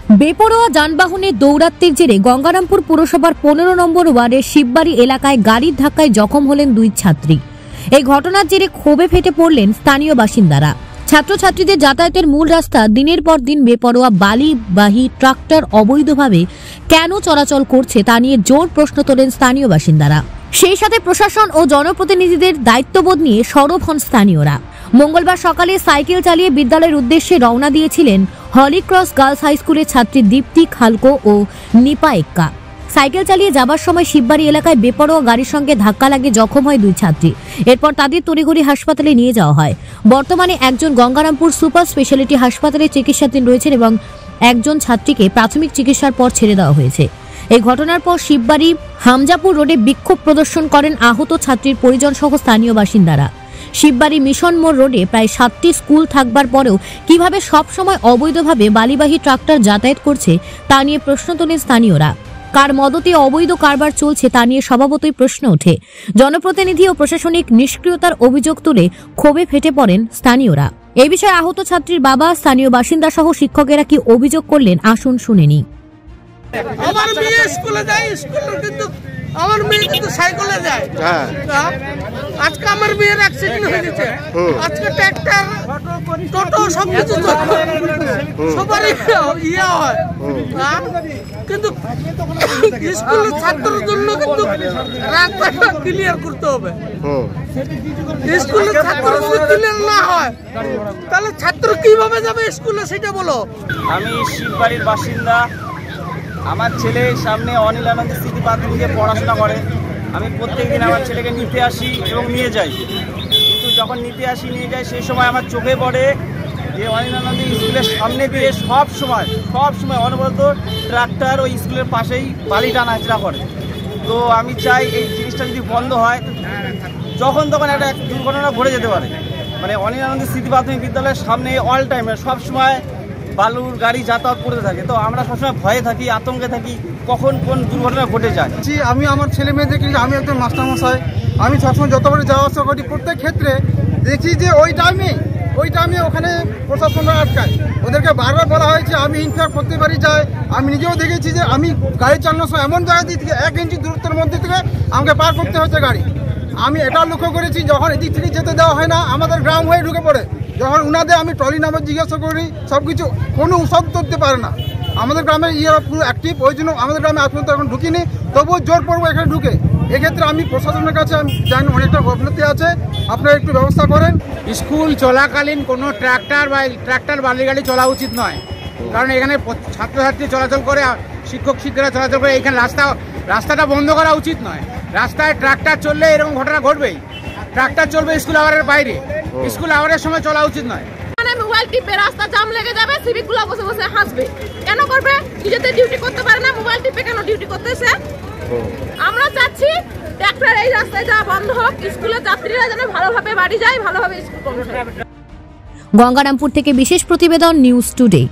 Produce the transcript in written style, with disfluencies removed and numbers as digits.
বেপরোয়া যানবাহনের দৌরাত্ম্যের জেরে গঙ্গারামপুর পুরসভার 15 নম্বর ওয়ার্ডের শিববাড়ি এলাকায় গাড়ির ধাক্কায় জখম হলেন 2 ছাত্রী। এই ঘটনার জেরে ক্ষোভে ফেটে পড়লেন স্থানীয় বাসিন্দারা। ছাত্রছাত্রীদের যাতায়াতের মূল রাস্তা দিনের পর দিন বেপরোয়া বালিবাহী ট্রাক্টর অবৈধভাবে কেন চলাচল করছে তা নিয়ে জোর প্রশ্ন তোলেন স্থানীয় বাসিন্দারা। সেই সাথে প্রশাসন ও জনপ্রতিনিধিদের দায়িত্ববোধ নিয়ে সরব হন স্থানীয়রা। মঙ্গলবার সকালে সাইকেল চালিয়ে বিদ্যালয়ের উদ্দেশ্যে রওনা দিয়েছিলেন হলিক্রস গার্লস হাই স্কুলের ছাত্রী দীপ্তি খালকো ও নিপা এক্কা। সাইকেল চালিয়ে যাবার সময় শিববাড়ি এলাকায় বেপরোয়া গাড়ির সঙ্গে ধাক্কা লাগে জখম হয় 2 ছাত্রী। এরপর তাদের তড়িঘড়ি হাসপাতালে নিয়ে যাওয়া হয়। বর্তমানে একজন গঙ্গারামপুর সুপার স্পেশালিটি হাসপাতালে চিকিৎসাধীন রয়েছেন এবং একজন ছাত্রীকে প্রাথমিক চিকিৎসার পর ছেড়ে দেওয়া হয়েছে। এই ঘটনার পর শিববাড়ি হামজাপুর রোডে বিক্ষোভ প্রদর্শন করেন আহত ছাত্রীর পরিজন সহ স্থানীয় বাসিন্দারা। শিববাড়ি মিশন মোড় রোডে প্রায় 7টি স্কুল থাকবার পরেও কিভাবে সবসময় অবৈধভাবে বালিবাহী ট্রাক্টর যাতায়াত করছে তা নিয়ে প্রশ্ন তোলেন স্থানীয়রা। কার মদতে অবৈধ কারবার চলছে তা নিয়ে স্বভাবতই প্রশ্ন ওঠে। জনপ্রতিনিধি ও প্রশাসনিক নিষ্ক্রিয়তার অভিযোগ তুলে ক্ষোভে ফেটে পড়েন স্থানীয়রা। এই বিষয়ে আহত ছাত্রীর বাবা, স্থানীয় বাসিন্দা সহ শিক্ষকেরা কি অভিযোগ করলেন আসুন শুনে নিই। আমার মেয়ে স্কুলে যায়, স্কুলে কিন্তু আমার মেয়ে কিন্তু সাইকেলে যায়। আজকে আমার মেয়ের অ্যাক্সিডেন্ট হয়ে গেছে। আজকে ট্রাক্টর, টোটো সবকিছু সবারই ইয়ে হয়, কিন্তু স্কুলের ছাত্রের জন্য কিন্তু রাস্তাটা ক্লিয়ার করতে হবে। স্কুলের ছাত্র যদি ক্লিয়ার না হয় তাহলে ছাত্র কিভাবে যাবে স্কুলে সেটা বলো। আমি শিববাড়ির বাসিন্দা। আমার ছেলে সামনে অনিল আনন্দ স্মৃতি প্রাথমিকে পড়াশোনা করে। আমি প্রত্যেকদিন আমার ছেলেকে নিতে আসি এবং নিয়ে যাই, কিন্তু যখন নিতে আসি নিয়ে যাই সেই সময় আমার চোখে পড়ে যে অনিল আনন্দ স্কুলের সামনে দিয়ে সব সময় অনবরত ট্রাক্টর ওই স্কুলের পাশেই বালি টানাচড়া করে। তো আমি চাই এই জিনিসটা যদি বন্ধ হয়, যখন তখন একটা দুর্ঘটনা ঘটে যেতে পারে। মানে অনিল আনন্দ স্মৃতি প্রাথমিক বিদ্যালয়ের সামনে অল টাইমে সবসময় বালুর গাড়ি যাতায়াত করতে থাকে। তো আমরা সবসময় ভয়ে থাকি, আতঙ্কে থাকি, কখন কোন দুর্ঘটনা ঘটে যায়। আমি আমার ছেলে মেয়েদেরকে, আমি একজন মাস্টারমশাই, আমি সবসময় যতবারই যাওয়া আসা করি প্রত্যেক ক্ষেত্রে দেখি যে ওই টাইমে ওখানে প্রশাসনরা আটকায়। ওদেরকে বারবার বলা হয়েছে, আমি ইনফ্যাক্ট প্রত্যেকবারই যাই। আমি নিজেও দেখেছি যে আমি গাড়ি চালানোর সময় এমন জায়গা দিয়ে থেকে 1 ইঞ্চি দূরত্বের মধ্যে থেকে আমাকে পার করতে হচ্ছে গাড়ি। আমি এটা লক্ষ্য করেছি, যখন এদিক থেকে যেতে দেওয়া হয় না আমাদের গ্রাম হয়ে ঢুকে পড়ে। যখন উনাদের আমি ট্রলি নাম্বার জিজ্ঞাসা করি সব কিছু, কোনো উৎসব করতে পারে না। আমাদের গ্রামের ইয়েরা পুরো অ্যাক্টিভ, ওই জন্য আমাদের গ্রামে আজ পর্যন্ত এখন ঢুকিনি, তবুও জোর পড়বো এখানে ঢুকে। এক্ষেত্রে আমি প্রশাসনের কাছে আমি জানি অনেকটা গফলতি আছে, আপনারা একটু ব্যবস্থা করেন। স্কুল চলাকালীন কোনো ট্রাক্টর বালি গাড়ি চলা উচিত নয়, কারণ এখানে ছাত্রছাত্রী চলাচল করে, শিক্ষকরা চলাচল করে। এখানে রাস্তাটা বন্ধ করা উচিত নয়। রাস্তায় ট্রাক্টর চললে এরকম ঘটনা ঘটবেই। ট্রাক্টর চলবে স্কুল আওয়ারের বাইরে, স্কুল আওয়ারের সময় চলা উচিত নয়। মোবাইল টিপে রাস্তা জাম লেগে যাবে, সিভিকগুলো বসে বসে হাসবে। কেন করবে? নিজেদের ডিউটি করতে পারে না, মোবাইল টিপে কেন ডিউটি করতেছে? আমরা চাচ্ছি ট্রাক্টর এই রাস্তায় যাওয়া বন্ধ হোক, স্কুলের যাত্রীরা যেন ভালোভাবে বাড়ি যায়, ভালোভাবে স্কুল পৌঁছায়। গঙ্গারামপুর থেকে বিশেষ প্রতিবেদন, নিউজ টুডে।